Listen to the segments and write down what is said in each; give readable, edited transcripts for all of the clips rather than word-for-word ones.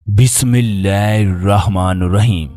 बिस्मिल्लाहिर्रहमानिर्रहीम।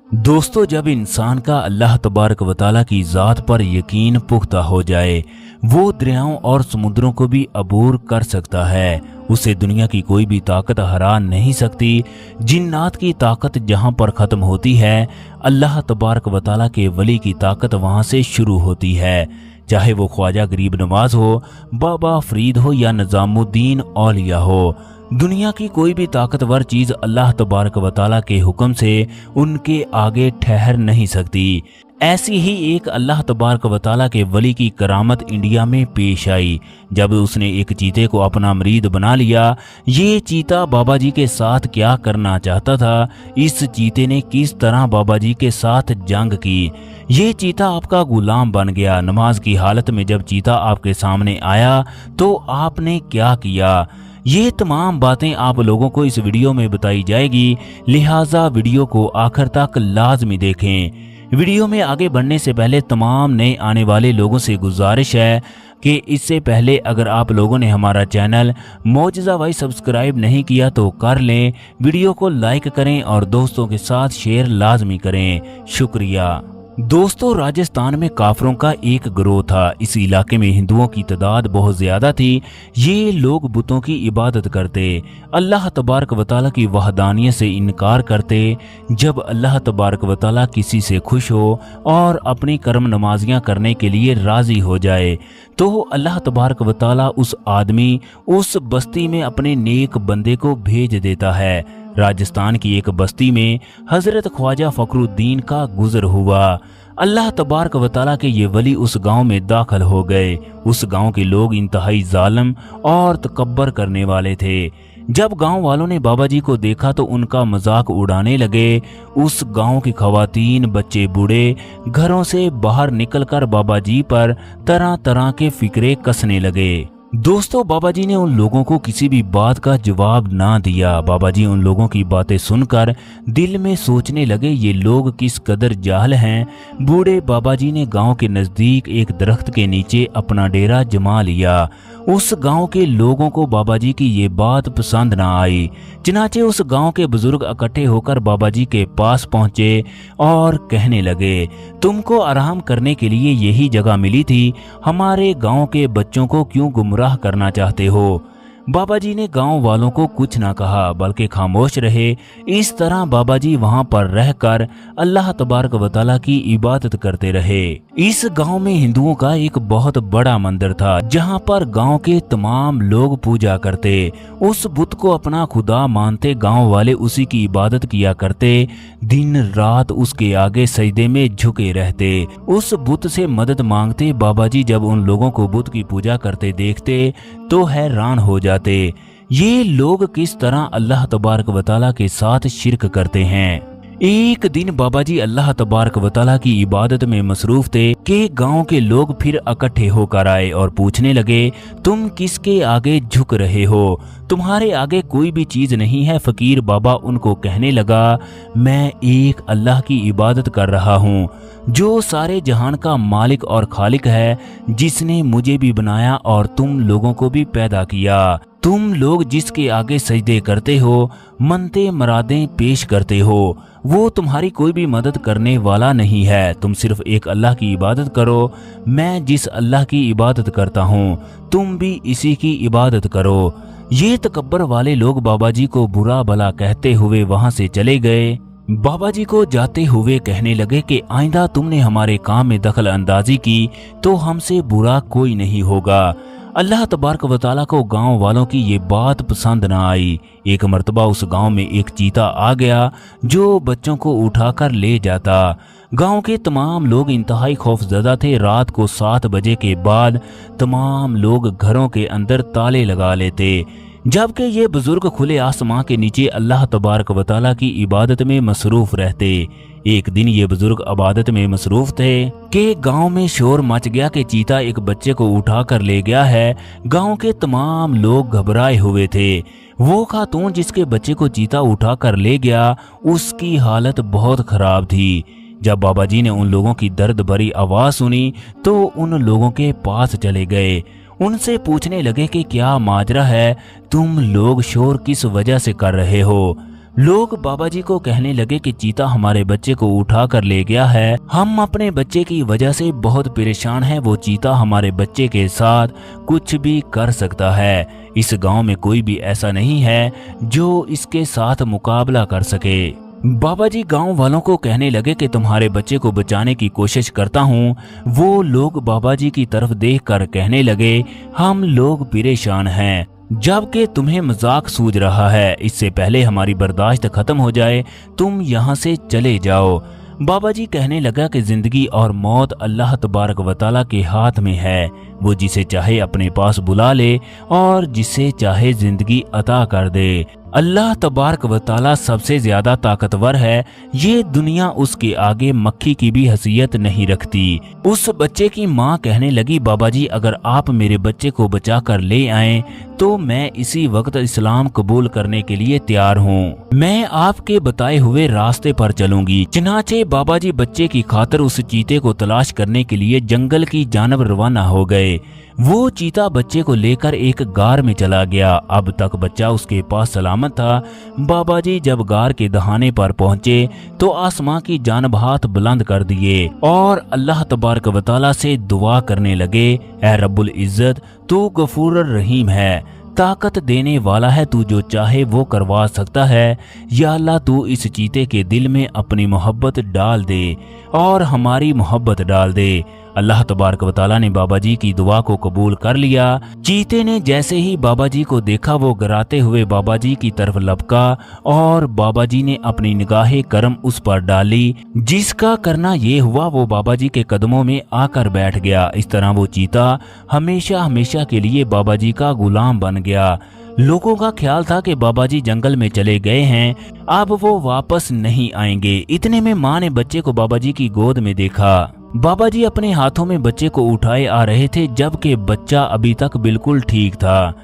दोस्तों, जब इंसान का अल्लाह तबारक व तआला की ज़ात पर यकीन पुख्ता हो जाए, वो दरियाओं और समुद्रों को भी अबूर कर सकता है। उसे दुनिया की कोई भी ताकत हरा नहीं सकती। जिन्नात की ताकत जहाँ पर ख़त्म होती है, अल्लाह तबारक व तआला के वली की ताकत वहाँ से शुरू होती है। चाहे वो ख्वाजा गरीब नवाज हो, बाबा फरीद हो या निज़ामुद्दीन औलिया हो, दुनिया की कोई भी ताकतवर चीज अल्लाह तबारक व तआला के हुक्म से उनके आगे ठहर नहीं सकती। ऐसी ही एक अल्लाह तबारक व तआला के वली की करामत इंडिया में पेश आई, जब उसने एक चीते को अपना मरीद बना लिया। ये चीता बाबा जी के साथ क्या करना चाहता था, इस चीते ने किस तरह बाबा जी के साथ जंग की। ये चीता आपका गुलाम बन गया। नमाज की हालत में जब चीता आपके सामने आया तो आपने क्या किया, ये तमाम बातें आप लोगों को इस वीडियो में बताई जाएगी, लिहाजा वीडियो को आखिर तक लाजमी देखें। वीडियो में आगे बढ़ने से पहले तमाम नए आने वाले लोगों से गुजारिश है कि इससे पहले अगर आप लोगों ने हमारा चैनल मौजज़ा वाइज सब्सक्राइब नहीं किया तो कर लें, वीडियो को लाइक करें और दोस्तों के साथ शेयर लाजमी करें। शुक्रिया। दोस्तों, राजस्थान में काफरों का एक गिरोह था। इस इलाके में हिंदुओं की तादाद बहुत ज्यादा थी। ये लोग बुतों की इबादत करते, अल्लाह तबारक व तआला की वहदानियत से इनकार करते। जब अल्लाह तबारक व तआला किसी से खुश हो और अपनी कर्म नमाजियां करने के लिए राजी हो जाए तो अल्लाह तबारक व तआला उस आदमी, उस बस्ती में अपने नेक बंदे को भेज देता है। राजस्थान की एक बस्ती में हजरत ख्वाजा फखरुद्दीन का गुजर हुआ। अल्लाह तबारक व तआला के ये वली उस गांव में दाखिल हो गए। उस गांव के लोग इंतहाई जालिम और तकब्बर करने वाले थे। जब गांव वालों ने बाबा जी को देखा तो उनका मजाक उड़ाने लगे। उस गांव की खवातीन, बच्चे, बूढ़े घरों से बाहर निकलकर बाबा जी पर तरह तरह के फिक्रे कसने लगे। दोस्तों, बाबा जी ने उन लोगों को किसी भी बात का जवाब ना दिया। बाबा जी उन लोगों की बातें सुनकर दिल में सोचने लगे, ये लोग किस कदर जाहल हैं। बूढ़े बाबा जी ने गांव के नजदीक एक दरख्त के नीचे अपना डेरा जमा लिया। उस गांव के लोगों को बाबा जी की ये बात पसंद ना आई। चनाचे उस गांव के बुजुर्ग इकट्ठे होकर बाबा जी के पास पहुंचे और कहने लगे, तुमको आराम करने के लिए यही जगह मिली थी, हमारे गांव के बच्चों को क्यों गुमराह करना चाहते हो। बाबा जी ने गांव वालों को कुछ ना कहा, बल्कि खामोश रहे। इस तरह बाबा जी वहां पर रहकर अल्लाह तबारक व तआला की इबादत करते रहे। इस गांव में हिंदुओं का एक बहुत बड़ा मंदिर था, जहां पर गांव के तमाम लोग पूजा करते। उस बुत को अपना खुदा मानते गांव वाले उसी की इबादत किया करते। दिन रात उसके आगे सजदे में झुके रहते, उस बुत से मदद मांगते। बाबा जी जब उन लोगों को बुत की पूजा करते देखते तो हैरान हो जाते। ये लोग किस तरह अल्लाह तबारक व तआला के साथ शिरक करते हैं। एक दिन बाबा जी अल्लाह तबारक व तआला की इबादत में मसरूफ थे कि गांव के लोग फिर इकट्ठे होकर आए और पूछने लगे, तुम किसके आगे झुक रहे हो, तुम्हारे आगे कोई भी चीज नहीं है। फकीर बाबा उनको कहने लगा, मैं एक अल्लाह की इबादत कर रहा हूँ, जो सारे जहान का मालिक और खालिक है, जिसने मुझे भी बनाया और तुम लोगों को भी पैदा किया। तुम लोग जिसके आगे सजदे करते हो, मनते मरादें पेश करते हो, वो तुम्हारी कोई भी मदद करने वाला नहीं है। तुम सिर्फ एक अल्लाह की इबादत करो। मैं जिस अल्लाह की इबादत करता हूँ, तुम भी इसी की इबादत करो। ये तकब्बर वाले लोग बाबा जी को बुरा भला कहते हुए वहां से चले गए। बाबा जी को जाते हुए कहने लगे कि आइंदा तुमने हमारे काम में दखल अंदाजी की तो हमसे बुरा कोई नहीं होगा। अल्लाह तबारक व तआला को गांव वालों की ये बात पसंद ना आई। एक मर्तबा उस गांव में एक चीता आ गया जो बच्चों को उठाकर ले जाता। गांव के तमाम लोग इंतहाई खौफजदा थे। रात को 7 बजे के बाद तमाम लोग घरों के अंदर ताले लगा लेते, जबकि ये बुजुर्ग खुले आसमां के नीचे अल्लाह तबारक व तआला की इबादत में मसरूफ रहते। एक दिन ये बुजुर्ग इबादत में मसरूफ थे कि गांव में शोर मच गया कि चीता एक बच्चे को उठा कर ले गया है। गांव के तमाम लोग घबराए हुए थे। वो खातून जिसके बच्चे को चीता उठा कर ले गया, उसकी हालत बहुत खराब थी। जब बाबा जी ने उन लोगों की दर्द भरी आवाज सुनी तो उन लोगों के पास चले गए। उनसे पूछने लगे कि क्या माजरा है, तुम लोग शोर किस वजह से कर रहे हो। लोग बाबा जी को कहने लगे कि चीता हमारे बच्चे को उठा कर ले गया है, हम अपने बच्चे की वजह से बहुत परेशान हैं, वो चीता हमारे बच्चे के साथ कुछ भी कर सकता है। इस गांव में कोई भी ऐसा नहीं है जो इसके साथ मुकाबला कर सके। बाबा जी गांव वालों को कहने लगे कि तुम्हारे बच्चे को बचाने की कोशिश करता हूँ। वो लोग बाबा जी की तरफ देखकर कहने लगे, हम लोग परेशान हैं, जबकि तुम्हें मजाक सूझ रहा है। इससे पहले हमारी बर्दाश्त खत्म हो जाए, तुम यहाँ से चले जाओ। बाबा जी कहने लगा कि जिंदगी और मौत अल्लाह तबारक व तआला के हाथ में है। वो जिसे चाहे अपने पास बुला ले और जिसे चाहे जिंदगी अता कर दे। अल्लाह तबारक व तआला सबसे ज्यादा ताकतवर है। ये दुनिया उसके आगे मक्खी की भी हैसियत नहीं रखती। उस बच्चे की माँ कहने लगी, बाबा जी अगर आप मेरे बच्चे को बचा कर ले आए तो मैं इसी वक्त इस्लाम कबूल करने के लिए तैयार हूँ। मैं आपके बताए हुए रास्ते पर चलूंगी। चनाचे बाबा जी बच्चे की खातिर उस चीते को तलाश करने के लिए जंगल की जानब रवाना हो गए। वो चीता बच्चे को लेकर एक गार में चला गया। अब तक बच्चा उसके पास सलामत था। बाबा जी जब गार के दहाने पर पहुंचे तो आसमां की जानब हाथ बुलंद कर दिए और अल्लाह तबारक व तआला से दुआ करने लगे, ऐ रब्बुल इज्जत, तू गफूर रहीम है, ताकत देने वाला है, तू जो चाहे वो करवा सकता है। या अल्लाह तू इस चीते के दिल में अपनी मोहब्बत डाल दे और हमारी मोहब्बत डाल दे। अल्लाह तबारक व तआला ने बाबा जी की दुआ को कबूल कर लिया। चीते ने जैसे ही बाबा जी को देखा वो गिराते हुए बाबा जी की तरफ लपका और बाबा जी ने अपनी निगाहे करम उस पर डाली। जिसका करना ये हुआ वो बाबा जी के कदमों में आकर बैठ गया। इस तरह वो चीता हमेशा हमेशा के लिए बाबा जी का गुलाम बन गया। लोगों का ख्याल था कि बाबा जी जंगल में चले गए हैं, अब वो वापस नहीं आएंगे। इतने में माँ ने बच्चे को बाबा जी की गोद में देखा। बाबा जी अपने हाथों में बच्चे को उठाए आ रहे थे, जबकि बच्चा अभी तक बिल्कुल ठीक था।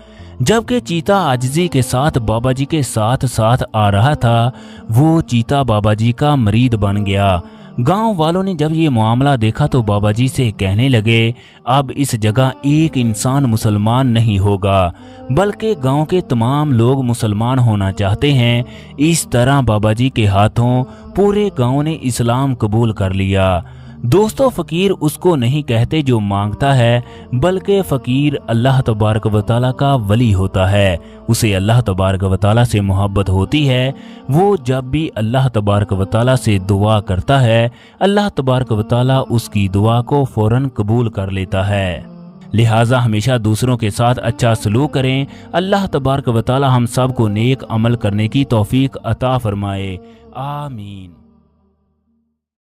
जबकि चीता आजिज़ी के साथ बाबा जी के साथ साथ आ रहा था। वो चीता बाबा जी का मरीद बन गया। गांव वालों ने जब ये मामला देखा तो बाबा जी से कहने लगे, अब इस जगह एक इंसान मुसलमान नहीं होगा, बल्कि गांव के तमाम लोग मुसलमान होना चाहते हैं। इस तरह बाबा जी के हाथों पूरे गांव ने इस्लाम कबूल कर लिया। दोस्तों, फकीर उसको नहीं कहते जो मांगता है, बल्कि फकीर अल्लाह तबारक व तआला का वली होता है। उसे अल्लाह तबारक व तआला से मोहब्बत होती है। वो जब भी अल्लाह तबारक व तआला से दुआ करता है, अल्लाह तबारक व तआला उसकी दुआ को फौरन कबूल कर लेता है। लिहाजा हमेशा दूसरों के साथ अच्छा सलूक करें। अल्लाह तबारक व तआला हम सब को नेक अमल करने की तौफीक अता फरमाए। आमीन।